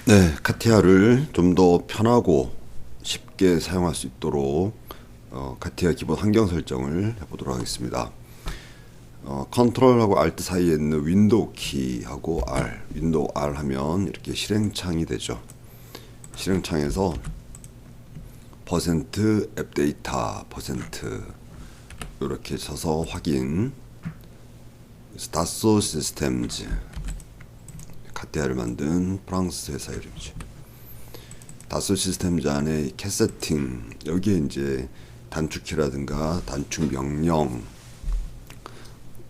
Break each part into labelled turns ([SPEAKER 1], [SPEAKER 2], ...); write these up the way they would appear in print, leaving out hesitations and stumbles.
[SPEAKER 1] 네, 카티아를 좀 더 편하고 쉽게 사용할 수 있도록 카티아 기본 환경 설정을 해보도록 하겠습니다. 컨트롤하고 알트 사이에 있는 윈도우 키하고 R, 윈도우 R 하면 이렇게 실행창이 되죠. 실행창에서 퍼센트 앱데이터 퍼센트 이렇게 쳐서 확인. 다소 시스템즈, 카티아를 만든 프랑스 회사 이름이죠. 다소 시스템즈 안에 캣 세팅, 여기에 이제 단축키라든가 단축 명령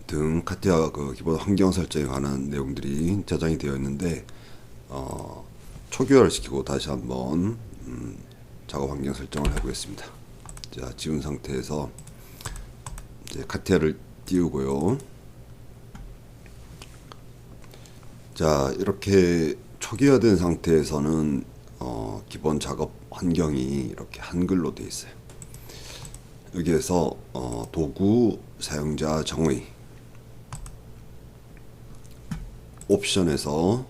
[SPEAKER 1] 등 카티아 그 기본 환경 설정에 관한 내용들이 저장이 되어 있는데 초기화를 시키고 다시 한번 작업 환경 설정을 해보겠습니다. 자, 지운 상태에서 이제 카티아를 띄우고요. 자, 이렇게 초기화된 상태에서는 기본 작업 환경이 이렇게 한글로 되어 있어요. 여기에서 도구 사용자 정의 옵션에서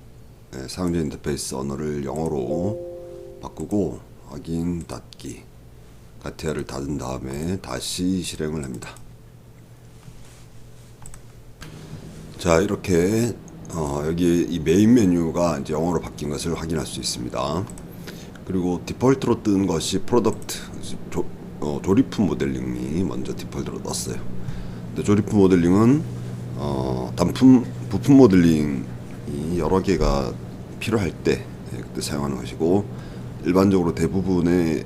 [SPEAKER 1] 사용자 인터페이스 언어를 영어로 바꾸고 확인 닫기, 카티아를 닫은 다음에 다시 실행을 합니다. 자, 이렇게 여기 이 메인 메뉴가 이제 영어로 바뀐 것을 확인할 수 있습니다. 그리고 디폴트로 뜬 것이 프로덕트, 조립품 모델링이 먼저 디폴트로 떴어요. 근데 조립품 모델링은 부품 모델링이 여러 개가 필요할 때 그때 사용하는 것이고, 일반적으로 대부분의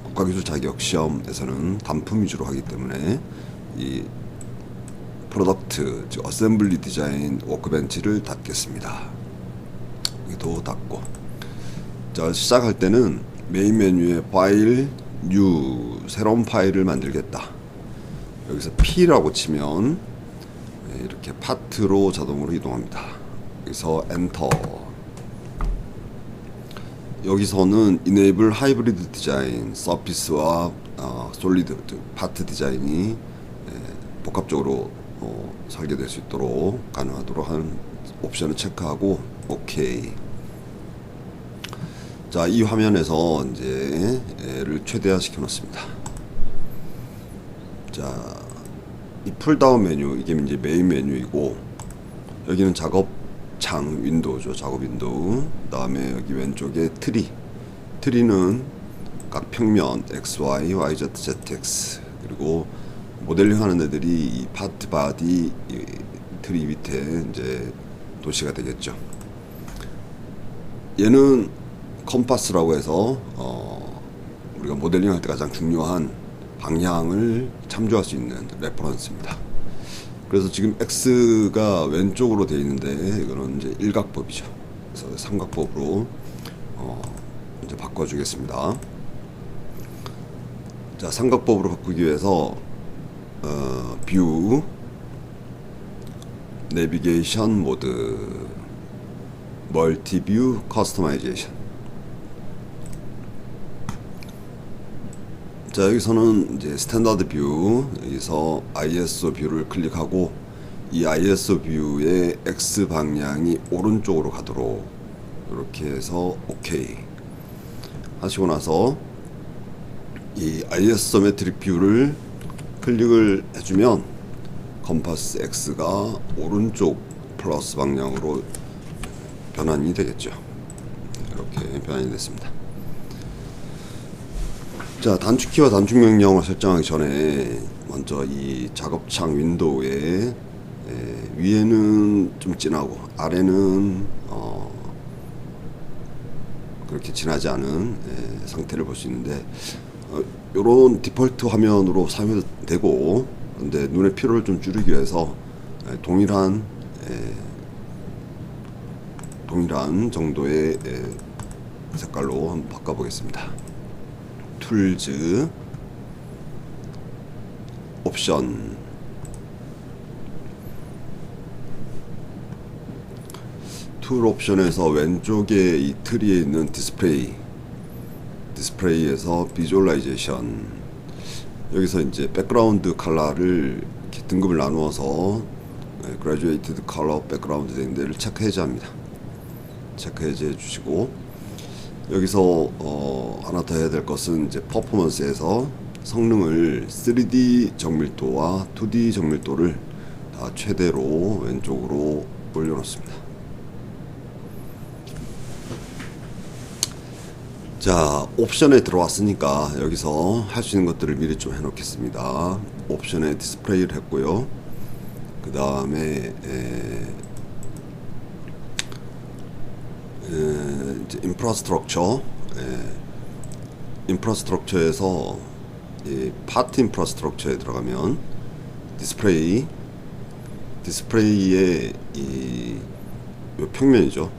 [SPEAKER 1] 국가기술 자격 시험에서는 단품 위주로 하기 때문에 이 프로덕트, 즉 어셈블리 디자인 워크벤치를 닫겠습니다. 여기도 닫고, 자, 시작할 때는 메인 메뉴에 파일, 뉴, 새로운 파일을 만들겠다. 여기서 P라고 치면 이렇게 파트로 자동으로 이동합니다. 여기서 엔터. 여기서는 Enable Hybrid Design, 서피스와 솔리드 파트 디자인이 복합적으로 설계될 수 있도록 가능하도록 하는 옵션을 체크하고 OK. 자, 이 화면에서 이제 얘를 최대화 시켜 놓습니다. 자, 이 풀다운 메뉴, 이게 이제 메인 메뉴이고, 여기는 작업창 윈도우죠. 작업 윈도우. 그 다음에 여기 왼쪽에 트리는 각 평면 XY, YZ, ZX, 그리고 모델링 하는 애들이 이 파트 바디 트리 밑에 이제 도시가 되겠죠. 얘는 컴파스라고 해서 우리가 모델링 할 때 가장 중요한 방향을 참조할 수 있는 레퍼런스입니다. 그래서 지금 X가 왼쪽으로 되어 있는데 이거는 이제 일각법이죠. 그래서 삼각법으로 이제 바꿔주겠습니다. 자, 삼각법으로 바꾸기 위해서 뷰, 내비게이션 모드, 멀티뷰 커스터마이제이션. 자, 여기서는 이제 스탠다드 뷰, 여기서 ISO 뷰를 클릭하고 이 ISO 뷰의 X 방향이 오른쪽으로 가도록 이렇게 해서 OK 하시고 나서 이 ISO 메트릭 뷰를 클릭을 해주면 컴파스 X가 오른쪽 플러스 방향으로 변환이 되겠죠. 이렇게 변환이 됐습니다. 자, 단축키와 단축 명령을 설정하기 전에 먼저 이 작업창 윈도우에 위에는 좀 진하고 아래는 그렇게 진하지 않은 상태를 볼 수 있는데, 요런 디폴트 화면으로 사용해도 되고, 근데 눈의 피로를 좀 줄이기 위해서 동일한 정도의 색깔로 한번 바꿔보겠습니다. 툴즈, 옵션, 툴 옵션에서 왼쪽에 이 트리에 있는 디스플레이에서 비주얼라이제이션, 여기서 이제 백그라운드 컬러를 이렇게 등급을 나누어서 그라듀에이티드 컬러 백그라운드 되는 데를 체크 해제합니다. 체크 해제해 주시고, 여기서 하나 더 해야 될 것은 이제 퍼포먼스에서 성능을 3D 정밀도와 2D 정밀도를 다 최대로 왼쪽으로 올려놓습니다. 자, 옵션에 들어왔으니까 여기서 할 수 있는 것들을 미리 좀 해놓겠습니다. 옵션에 디스플레이를 했고요. 그 다음에 이제 인프라스트럭처, 인프라스트럭처에서 이 파트 인프라스트럭처에 들어가면 디스플레이의 이 평면이죠.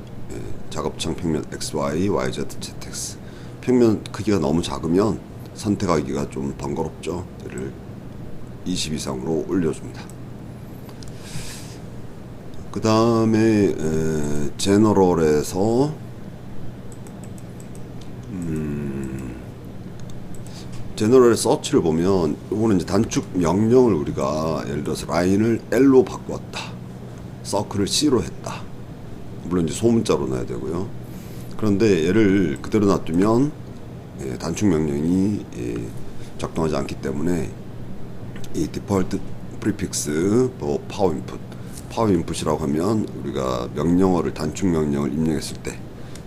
[SPEAKER 1] 작업창 평면 XY, YZ, ZX. 평면 크기가 너무 작으면 선택하기가 좀 번거롭죠. 얘를 20 이상으로 올려줍니다. 그 다음에 제너럴에서 제너럴의 서치를 보면, 이거는 이제 단축 명령을 우리가 예를 들어서 라인을 L로 바꾸었다, 서클을 C로 했다, 물론 이제 소문자로 넣어야 되고요. 그런데 얘를 그대로 놔두면 단축 명령이 작동하지 않기 때문에 이 디폴트 프리픽스 파워 인풋이라고 하면 우리가 명령어를, 단축 명령을 입력했을 때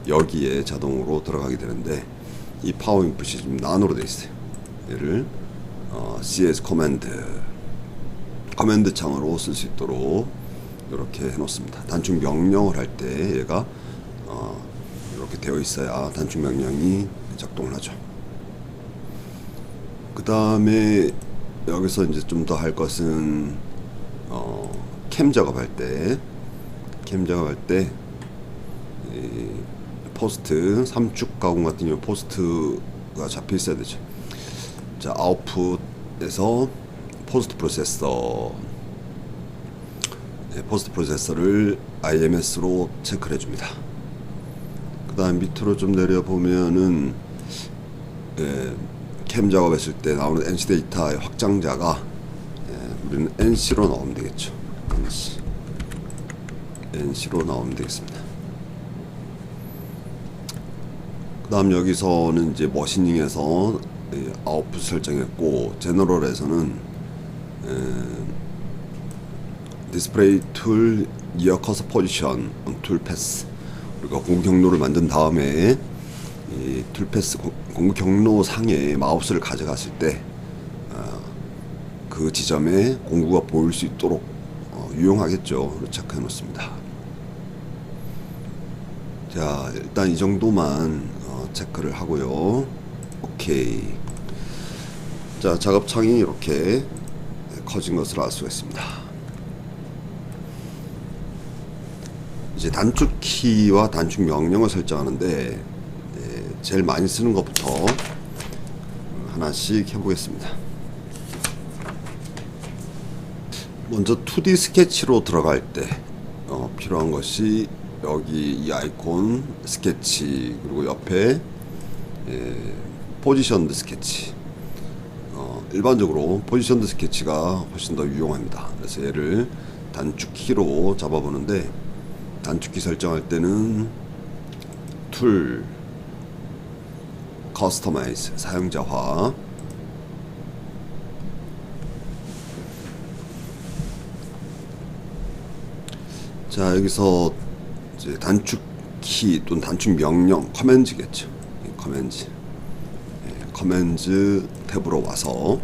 [SPEAKER 1] 여기에 자동으로 들어가게 되는데, 이 파워 인풋이 지금 난으로 되어 있어요. 얘를 CS 커맨드 창으로 쓸 수 있도록 이렇게 해놓습니다. 단축 명령을 할 때 얘가 이렇게 되어 있어야 단축 명령이 작동을 하죠. 그 다음에 여기서 이제 좀 더 할 것은 캠 작업할 때 포스트 3축 가공 같은 경우 포스트가 잡혀 있어야 되죠. 자, 아웃풋에서 포스트 프로세서를 IMS로 체크를 해줍니다. 그 다음 밑으로 좀 내려보면은 캠 작업했을 때 나오는 NC 데이터의 확장자가 우리는 NC로 나오면 되겠죠. NC로 나오면 되겠습니다. 그 다음 여기서는 이제 머신닝에서 아웃풋 설정했고, 제너럴에서는 디스플레이 툴 이어 커서 포지션 툴 패스, 우리가 공구 경로를 만든 다음에 이 툴 패스 공구 경로 상에 마우스를 가져갔을 때 그 지점에 공구가 보일 수 있도록 유용하겠죠. 체크해 놓습니다. 자, 일단 이 정도만 체크를 하고요. 오케이. 자, 작업창이 이렇게 커진 것을 알 수가 있습니다. 이제 단축 키와 단축 명령을 설정하는데 제일 많이 쓰는 것부터 하나씩 해보겠습니다. 먼저 2D 스케치로 들어갈 때 필요한 것이 여기 이 아이콘 스케치, 그리고 옆에 포지션드 스케치. 일반적으로 포지션드 스케치가 훨씬 더 유용합니다. 그래서 얘를 단축키로 잡아보는데, 단축키 설정할 때는 툴, 커스터마이즈, 사용자화, 자, 여기서 이제 단축키 또는 단축 명령, 커맨드겠죠. 커맨드 탭으로 와서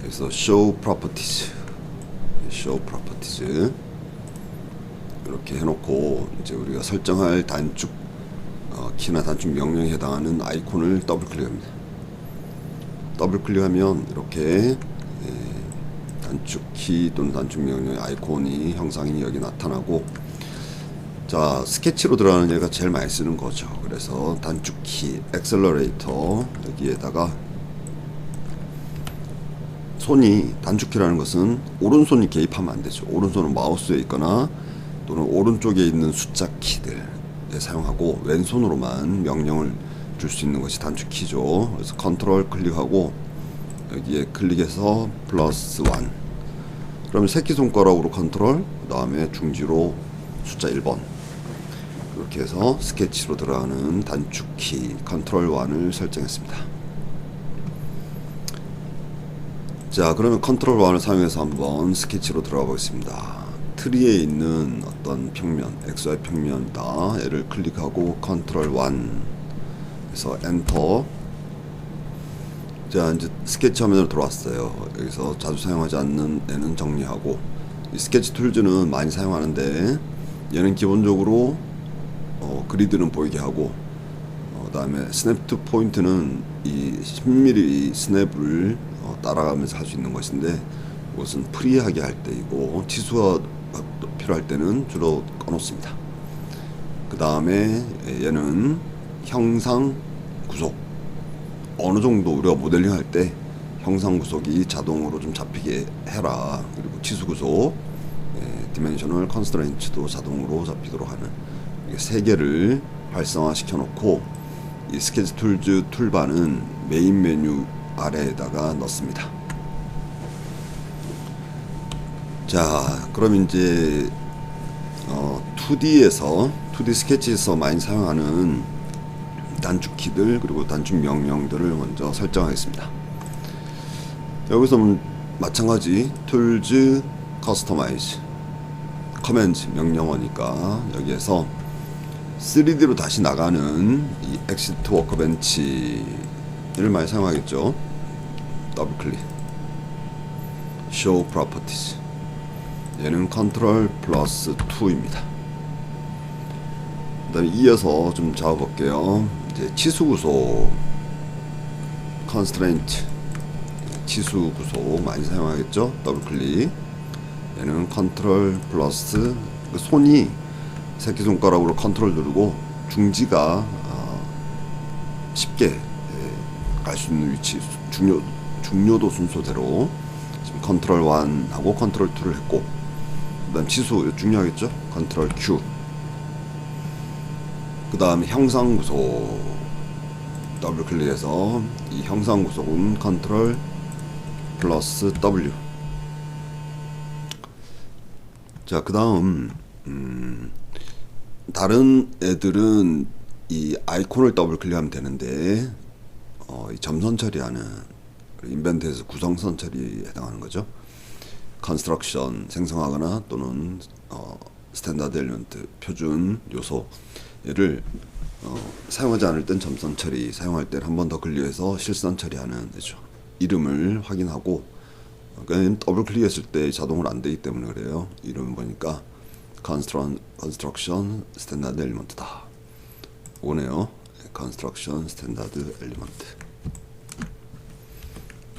[SPEAKER 1] 여기서 show properties 이렇게 해놓고, 이제 우리가 설정할 단축 키나 단축 명령에 해당하는 아이콘을 더블 클릭합니다. 더블 클릭하면 이렇게 단축키 또는 단축 명령의 아이콘이 형상이 여기 나타나고, 자, 스케치로 들어가는 얘가 제일 많이 쓰는 거죠. 그래서 단축키, 액셀러레이터, 여기에다가 단축키라는 것은 오른손이 개입하면 안 되죠. 오른손은 마우스에 있거나 또는 오른쪽에 있는 숫자 키들 사용하고, 왼손으로만 명령을 줄 수 있는 것이 단축키죠. 그래서 컨트롤 클릭하고 여기에 클릭해서 플러스 1, 그러면 새끼손가락으로 컨트롤, 그 다음에 중지로 숫자 1번, 이렇게 해서 스케치로 들어가는 단축키 컨트롤 1을 설정했습니다. 자, 그러면 컨트롤 1을 사용해서 한번 스케치로 들어가 보겠습니다. 트리에 있는 어떤 평면, XY 평면이다. 얘를 클릭하고 컨트롤 1에서 엔터. 자, 이제 스케치 화면으로 들어왔어요. 여기서 자주 사용하지 않는 애는 정리하고, 이 스케치 툴즈는 많이 사용하는데 얘는 기본적으로 그리드는 보이게 하고, 그다음에 스냅 투 포인트는 이 10mm 스냅을 따라가면서 할 수 있는 것인데, 이것은 프리하게 할 때이고 치수가 필요할 때는 주로 꺼놓습니다. 그 다음에 얘는 형상 구속, 어느 정도 우리가 모델링 할 때 형상 구속이 자동으로 좀 잡히게 해라. 그리고 치수 구속, 디멘셔널 컨스트레인츠도 자동으로 잡히도록 하는, 이게 세 개를 활성화 시켜 놓고 이 스케치 툴즈 툴바는 메인 메뉴 아래에다가 넣습니다. 자, 그럼 이제 2D 스케치에서 많이 사용하는 단축키들 그리고 단축 명령들을 먼저 설정하겠습니다. 여기서 마찬가지 툴즈 커스터마이즈 커맨드 명령어니까 여기에서 3D로 다시 나가는 이 엑시트 워커벤치를 많이 사용하겠죠. 더블 클릭, show properties, 얘는 컨트롤 플러스 2입니다. 그 다음에 이어서 좀 잡아볼게요. 이제 치수 구속, constraint, 치수 구속 많이 사용하겠죠. 더블 클릭, 얘는 컨트롤 플러스, 손이 새끼손가락으로 컨트롤 누르고 중지가 쉽게 갈 수 있는 위치, 중요도 순서대로 지금 컨트롤 1하고 컨트롤 2를 했고, 그 다음 치수 중요하겠죠. 컨트롤 Q. 그 다음에 형상 구속 더블 클릭해서 이 형상 구속은 컨트롤 플러스 W. 자, 그 다음 다른 애들은 이 아이콘을 더블 클릭하면 되는데 이 점선 처리하는 인벤트에서 구성선 처리에 해당하는 거죠. 컨스트럭션 생성하거나 또는 스탠다드 엘리먼트 표준 요소 얘를 사용하지 않을 땐 점선 처리, 사용할 때는 한 번 더 클릭해서 실선 처리하는 거죠. 이름을 확인하고, 그러니까 더블 클릭했을 때 자동으로 안 되기 때문에 그래요. 이름 보니까 컨스트럭션 스탠다드 엘리먼트다 오네요. 컨스트럭션 스탠다드 엘리먼트.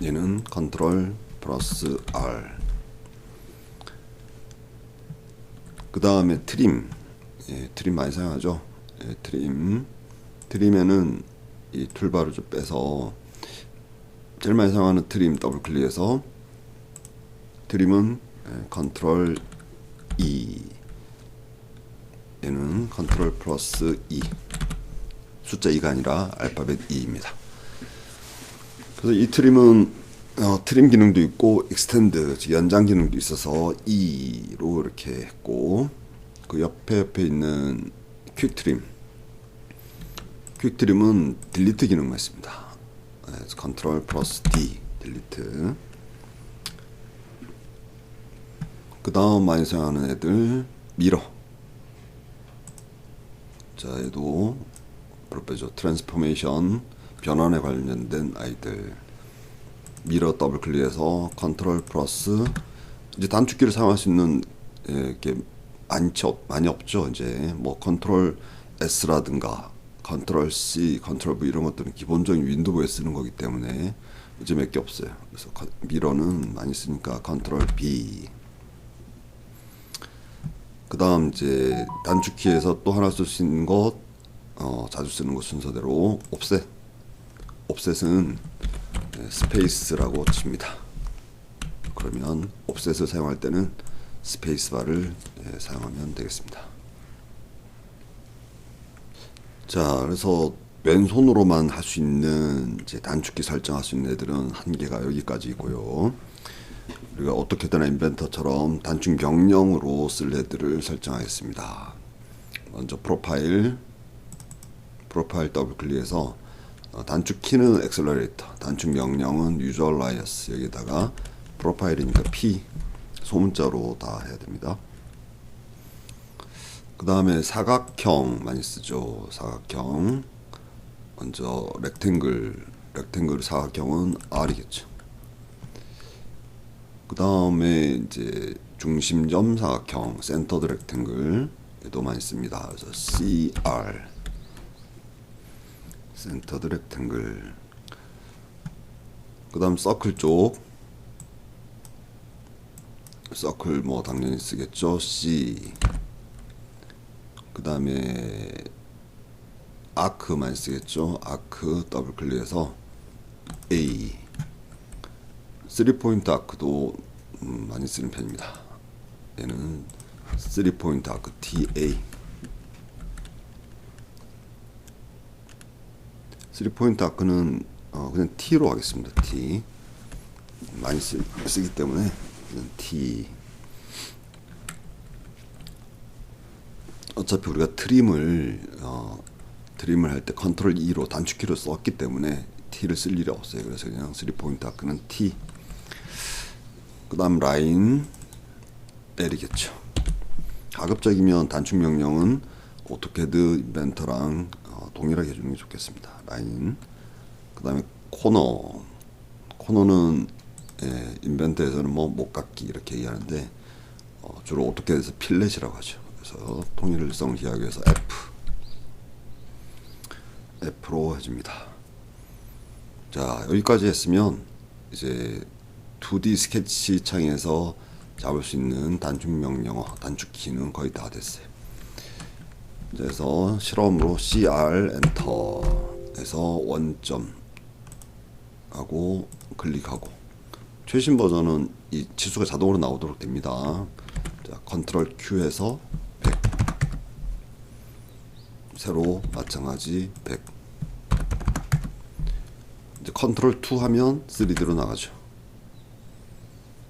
[SPEAKER 1] 얘는 컨트롤 플러스 R. 그 다음에 트림. 트림 많이 사용하죠. 트림에는 이 툴바를 좀 빼서 제일 많이 사용하는 트림 더블 클릭해서 트림은 컨트롤 E, 얘는 컨트롤 플러스 E, 숫자 2가 아니라 알파벳 E입니다. 그래서 이 트림은 트림 기능도 있고 익스텐드, 즉 연장 기능도 있어서 E로 이렇게 했고, 그 옆에 있는 퀵트림은 딜리트 기능만 있습니다. 컨트롤 플러스 D, 딜리트. 그 다음 많이 사용하는 애들 미러. 자, 얘도 바로 빼죠. 트랜스포메이션, 변환에 관련된 아이들. 미러 더블 클릭해서 컨트롤 플러스, 이제 단축키를 사용할 수 있는 이렇게 많이 없죠. 이제 뭐 컨트롤 S라든가 컨트롤 C, 컨트롤 V 이런 것들은 기본적인 윈도우에 쓰는 거기 때문에 이제 몇 개 없어요. 그래서 미러는 많이 쓰니까 컨트롤 B. 그 다음 이제 단축키에서 또 하나 쓸 수 있는 것, 자주 쓰는 것 순서대로 옵셋. 옵셋은 스페이스라고 칩니다. 그러면 옵셋을 사용할 때는 스페이스바를 사용하면 되겠습니다. 자, 그래서 왼손으로만 할 수 있는 이제 단축키 설정할 수 있는 애들은 한계가 여기까지이고요. 우리가 어떻게든 인벤터처럼 단축 명령으로 쓸 애들을 설정하겠습니다. 먼저 프로파일 더블 클릭해서 단축 키는 엑셀러레이터, 단축 명령은 유저라이어스, 여기다가 프로파일이니까 P 소문자로 다 해야 됩니다. 그 다음에 사각형 많이 쓰죠. 사각형 먼저 렉탱글 사각형은 R이겠죠. 그 다음에 이제 중심점 사각형 센터드 렉탱글 얘도 많이 씁니다. 그래서 CR 센터드 렉탱글. 그 다음 서클 쪽 서클 뭐 당연히 쓰겠죠. C. 그 다음에 아크 많이 쓰겠죠. 아크 더블 클릭해서 A. 3포인트 아크도 많이 쓰는 편입니다. 얘는 3포인트 아크 TA. 3포인트 아크는 그냥 T로 하겠습니다. T. 많이 쓰기 때문에 T. 어차피 우리가 트림을 할 때 컨트롤 E로 단축키로 썼기 때문에 T를 쓸 일이 없어요. 그래서 그냥 3포인트 아크는 T. 그 다음 라인 L이겠죠. 가급적이면 단축 명령은 오토캐드 인벤터랑 동일하게 해주는 게 좋겠습니다. 라인. 그 다음에 코너는 인벤터에서는 뭐 목깎기 이렇게 얘기하는데 주로 오토캐드에서 필렛이라고 하죠. 그래서 통일성을 기하기 위해서 F로 해줍니다. 자, 여기까지 했으면 이제 2D 스케치 창에서 잡을 수 있는 단축 명령어, 단축 키는 거의 다 됐어요. 그래서 실험으로 CR 엔터에서 원점 하고 클릭하고, 최신 버전은 이 치수가 자동으로 나오도록 됩니다. 자, 컨트롤 Q 해서 100, 세로 마찬가지 100. 이제 컨트롤 2 하면 3D로 나가죠.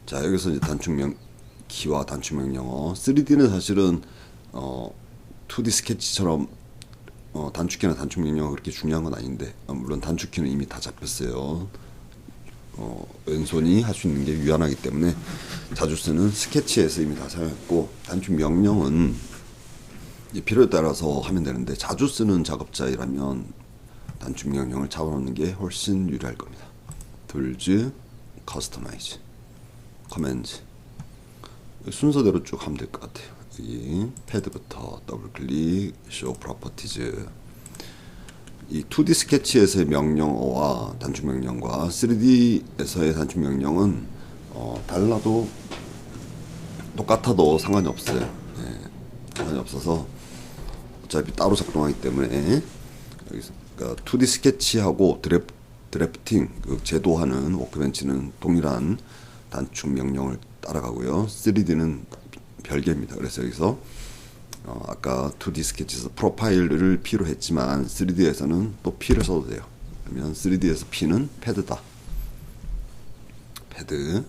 [SPEAKER 1] 자, 여기서 이제 키와 단축 명령어. 3D는 사실은 2D 스케치처럼 단축키나 단축 명령어가 그렇게 중요한 건 아닌데, 물론 단축키는 이미 다 잡혔어요. 왼손이 할 수 있는 게 유연하기 때문에 자주 쓰는 스케치에서 이미 다 사용했고, 단축 명령은 이제 필요에 따라서 하면 되는데, 자주 쓰는 작업자이라면 단축 명령을 잡아놓는 게 훨씬 유리할 겁니다. 툴즈, 커스터마이즈, 커맨드 순서대로 쭉 하면 될 것 같아요. 여기 패드부터 더블 클릭, 쇼 프로퍼티즈. 이 2D 스케치에서의 명령어와 단축 명령과 3D에서의 단축 명령은 달라도 똑같아도 상관이 없어요. 상관이 없어서 어차피 따로 작동하기 때문에 여기서 그러니까 2D 스케치하고 드래프팅 그 제도하는 워크벤치는 동일한 단축 명령을 따라가고요. 3D는 별개입니다. 그래서 여기서 아까 2D 스케치에서 프로파일을 P로 했지만 3D에서는 또 P를 써도 돼요. 그러면 3D에서 P는 패드다. 패드.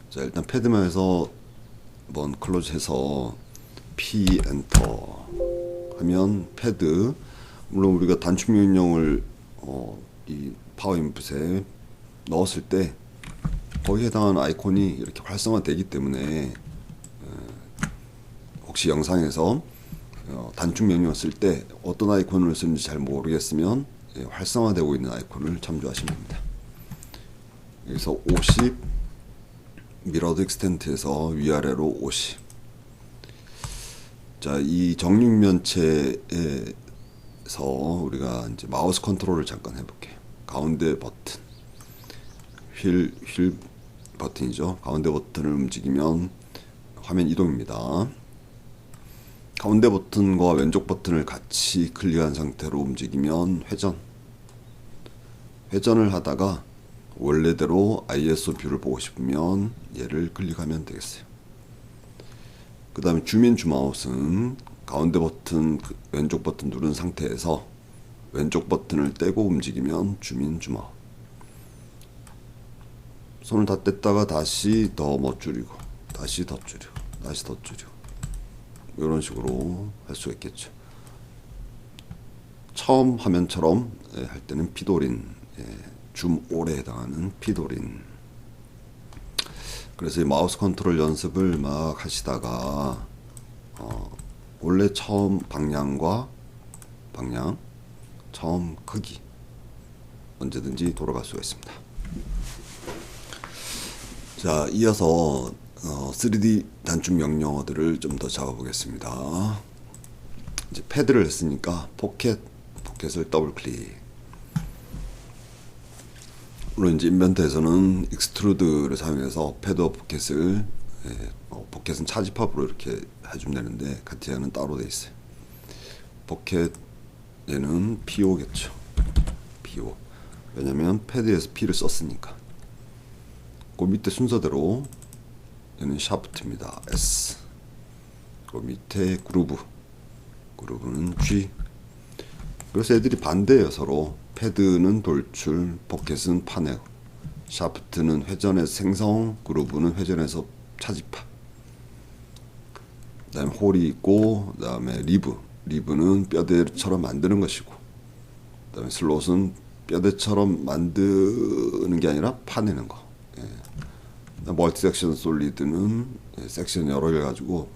[SPEAKER 1] 자, 일단 패드만 해서 한번 클로즈 해서 P 엔터 하면 패드. 물론 우리가 단축 명령을 이 파워 인풋에 넣었을 때 거기에 해당하는 아이콘이 이렇게 활성화되기 때문에 혹시 영상에서 단축 명령을 쓸 때 어떤 아이콘을 쓰는지 잘 모르겠으면 활성화되고 있는 아이콘을 참조하시면 됩니다. 여기서 50 미러드 익스텐트에서 위아래로 50. 자, 이 정육면체에서 우리가 이제 마우스 컨트롤을 잠깐 해볼게요. 가운데 버튼, 휠 버튼이죠. 가운데 버튼을 움직이면 화면 이동입니다. 가운데 버튼과 왼쪽 버튼을 같이 클릭한 상태로 움직이면 회전을 하다가 원래대로 ISO 뷰를 보고 싶으면 얘를 클릭하면 되겠어요. 그 다음에 줌인 줌아웃은 가운데 버튼, 왼쪽 버튼 누른 상태에서 왼쪽 버튼을 떼고 움직이면 줌인 줌아웃. 손을 다 뗐다가 다시 더 줄이고, 다시 더 줄이고, 다시 더 줄이고. 이런 식으로 할 수가 있겠죠. 처음 화면처럼 할 때는 피도린, 줌 올에 해당하는 피도린. 그래서 이 마우스 컨트롤 연습을 막 하시다가 원래 처음 방향, 처음 크기 언제든지 돌아갈 수가 있습니다. 자, 이어서 3D 단축 명령어들을 좀 더 잡아보겠습니다. 이제 패드를 했으니까 포켓을 더블 클릭. 물론 이제 인벤터에서는 익스트루드를 사용해서 패드와 포켓을 포켓은 차집합으로 이렇게 해주면 되는데 카티아는 따로 돼 있어요. 포켓 얘는 PO겠죠. PO. 왜냐면 패드에서 P를 썼으니까. 그 밑에 순서대로 얘는 샤프트입니다. S. 그 밑에 그루브는 G. 그래서 애들이 반대예요. 서로. 패드는 돌출, 포켓은 파내, 샤프트는 회전에서 생성, 그루브는 회전에서 차집합. 그 다음에 홀이 있고, 그 다음에 리브는 뼈대처럼 만드는 것이고, 그 다음에 슬롯은 뼈대처럼 만드는 게 아니라 파내는 거. 멀티 섹션 솔리드는 섹션 여러 개 가지고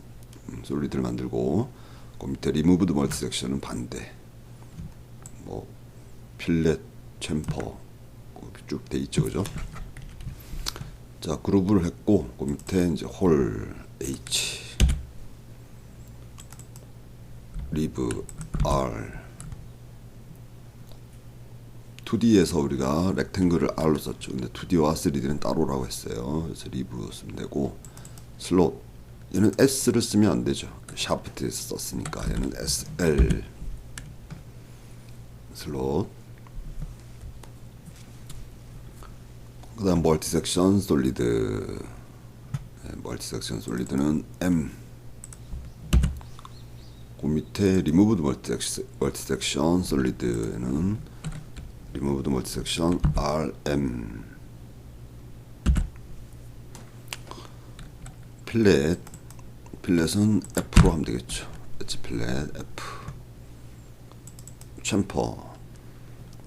[SPEAKER 1] 솔리드를 만들고, 그 밑에 리무브드 멀티 섹션은 반대. 뭐 필렛, 챔퍼 쭉 돼 있죠, 그죠? 자, 그루브를 했고, 그 밑에 이제 홀 H, 리브 R. 2D에서 우리가 렉탱글을 R로 썼죠. 근데 2D와 3D는 따로라고 했어요. 그래서 리브 쓰면 되고, 슬롯 얘는 S를 쓰면 안 되죠. 샤프트에서 썼으니까 얘는 SL. 슬롯. 그 다음 멀티 섹션 솔리드. 멀티 섹션 솔리드는 M. 그 밑에 리무브드 멀티 섹션 솔리드는 리무브드 멀티 섹션 RM. 필렛은 F로 하면 되겠죠. 엣지 필렛 F.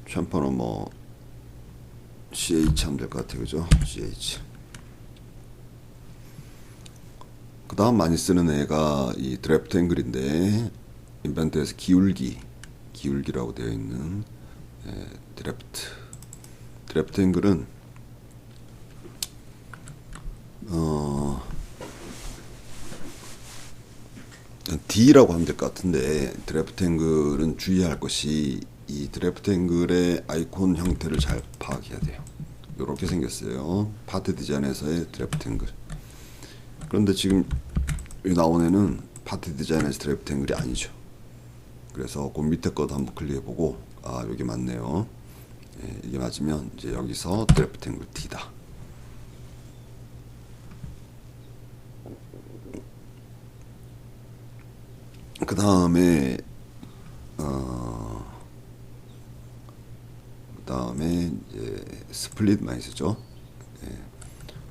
[SPEAKER 1] 챔퍼는 뭐 CH 하면 될 것 같아요, 그죠? CH. 그 다음 많이 쓰는 애가 이 드래프트 앵글인데, 인벤트에서 기울기라고 되어 있는 드래프트 앵글은 D라고 하면 될 것 같은데, 드래프트 앵글은 주의할 것이 이 드래프트 앵글의 아이콘 형태를 잘 파악해야 돼요. 이렇게 생겼어요. 파트 디자인에서의 드래프트 앵글. 그런데 지금 여기 나온 애는 파트 디자인에서 드래프트 앵글이 아니죠. 그래서 그 밑에 것도 한번 클릭해보고, 아, 여기 맞네요. 이게 맞으면 이제 여기서 드래프트 앵글 D다. 그 다음에 이제 스플릿 많이 쓰죠.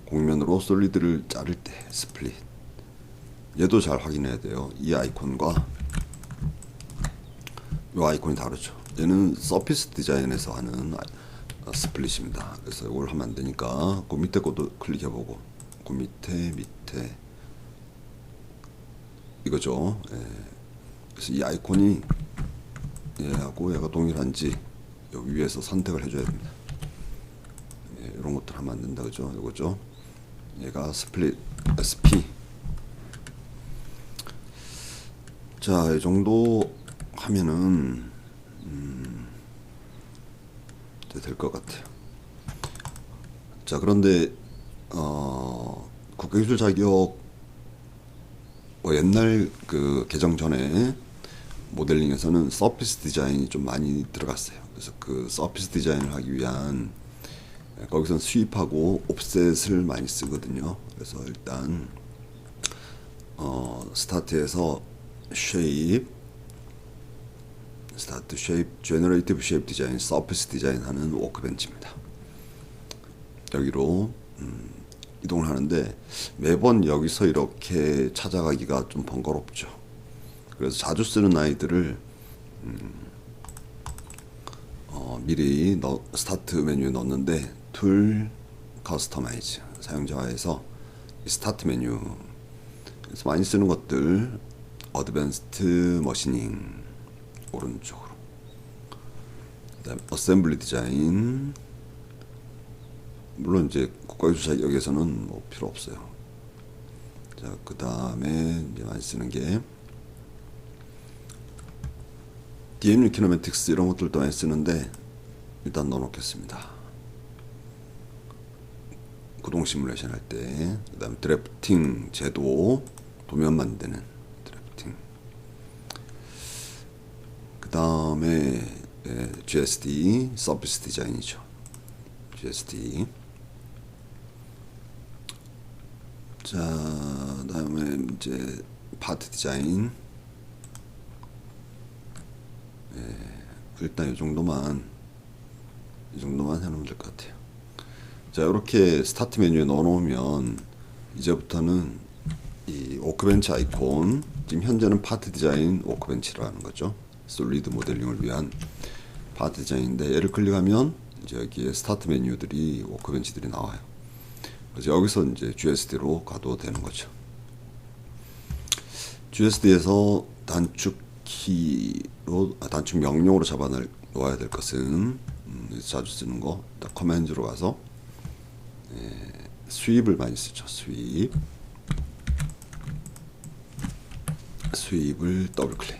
[SPEAKER 1] 공면으로 솔리드를 자를 때 스플릿. 얘도 잘 확인해야 돼요. 이 아이콘과 이 아이콘이 다르죠. 얘는 서피스 디자인에서 하는 스플릿입니다. 그래서 이걸 하면 안 되니까 그 밑에 것도 클릭해보고, 그 밑에 이거죠. 그래서 이 아이콘이 얘하고 얘가 동일한지 여기 위에서 선택을 해줘야 됩니다. 이런 것들 하면 안 된다, 그죠? 이거죠. 얘가 스플릿 SP. 자, 이 정도 하면은 될 것 같아요. 자, 그런데 국가기술 자격 옛날 그 개정 전에 모델링에서는 서피스 디자인이 좀 많이 들어갔어요. 그래서 그 서피스 디자인을 하기 위한 거기선 스윕하고 옵셋을 많이 쓰거든요. 그래서 일단 스타트에서 제너레이티브 쉐입 디자인, 서피스 디자인 하는 워크벤치입니다. 여기로 이동을 하는데 매번 여기서 이렇게 찾아가기가 좀 번거롭죠. 그래서 자주 쓰는 아이들을 미리 스타트 메뉴에 넣었는데 툴 커스터마이즈 사용자화에서 스타트 메뉴 그래서 많이 쓰는 것들 어드밴스드 머시닝 오른쪽으로 그다음 어셈블리 디자인 물론 이제 국가교수자 여기에서는 뭐 필요 없어요. 자, 그 다음에 이제 많이 쓰는 게 DMU 키네매틱스 이런 것들도 많이 쓰는데 일단 넣어놓겠습니다. 구동 시뮬레이션 할 때, 그 다음 드래프팅 제도, 도면 만드는 드래프팅. 그 다음에 GSD, 서비스 디자인이죠. GSD. 자, 그 다음에 이제 파트 디자인. 일단 이 정도만 해놓으면 될 것 같아요. 자, 이렇게 스타트 메뉴에 넣어놓으면 이제부터는 이 워크벤치 아이콘, 지금 현재는 파트 디자인 워크벤치라는 거죠. 솔리드 모델링을 위한 파트 디자인인데 얘를 클릭하면 이제 여기에 스타트 메뉴들이 워크벤치들이 나와요. 그래서 여기서 이제 GSD로 가도 되는 거죠. GSD에서 단축 명령으로 잡아 놓아야 될 것은 자주 쓰는 거 커맨드로 가서 스윕을 많이 쓰죠. 스윕을 더블 클릭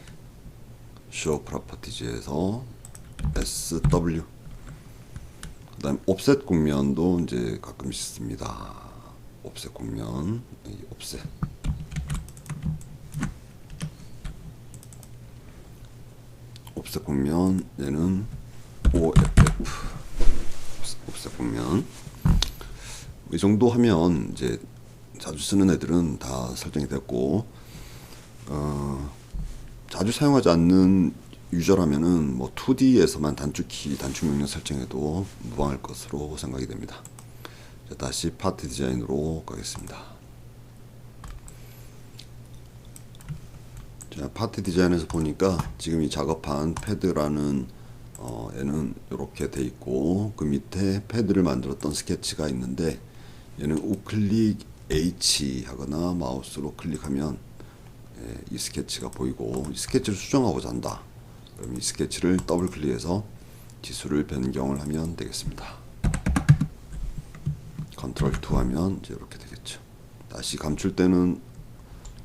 [SPEAKER 1] show properties에서 SW 그 다음 옵셋 국면도 이제 가끔씩 씁니다. 옵셋 국면 옵셋 국면 얘는 OFF 옵셋 국면 이 정도 하면 이제 자주 쓰는 애들은 다 설정이 됐고 자주 사용하지 않는 유저라면은 뭐 2D에서만 단축 명령 설정해도 무방할 것으로 생각이 됩니다. 자, 다시 파트 디자인으로 가겠습니다. 자, 파트 디자인에서 보니까 지금 이 작업한 패드라는 얘는 이렇게 돼 있고 그 밑에 패드를 만들었던 스케치가 있는데 얘는 우클릭 H 하거나 마우스로 클릭하면 이 스케치가 보이고 이 스케치를 수정하고자 한다. 그럼 이 스케치를 더블 클릭해서 지수를 변경을 하면 되겠습니다. 컨트롤 2 하면 이제 이렇게 되겠죠. 다시 감출 때는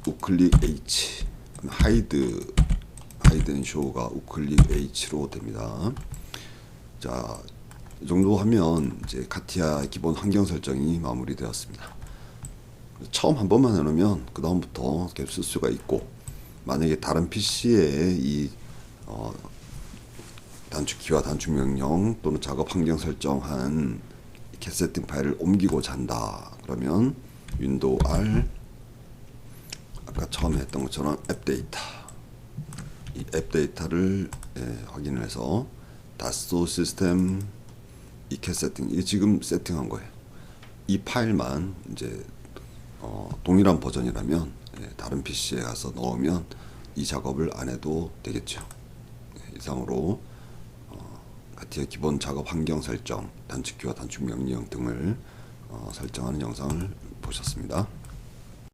[SPEAKER 1] 우클릭 H 하이드 앤 쇼가 우클릭 H로 됩니다. 자, 이 정도 하면 이제 카티아 기본 환경 설정이 마무리되었습니다. 처음 한 번만 해놓으면 그 다음부터 계속 쓸 수가 있고 만약에 다른 PC에 이 단축키와 단축 명령 또는 작업 환경 설정한 캣 세팅 파일을 옮기고자 한다. 그러면 윈도우 R 아까 처음에 했던 것처럼 앱 데이터 이 앱 데이터를 확인을 해서 다소 시스템 이 캣 세팅 이게 지금 세팅한 거예요. 이 파일만 이제 동일한 버전이라면 다른 PC에 가서 넣으면 이 작업을 안 해도 되겠죠. 이상으로 카티아 기본 작업 환경 설정, 단축키와 단축 명령 등을 설정하는 영상을 보셨습니다.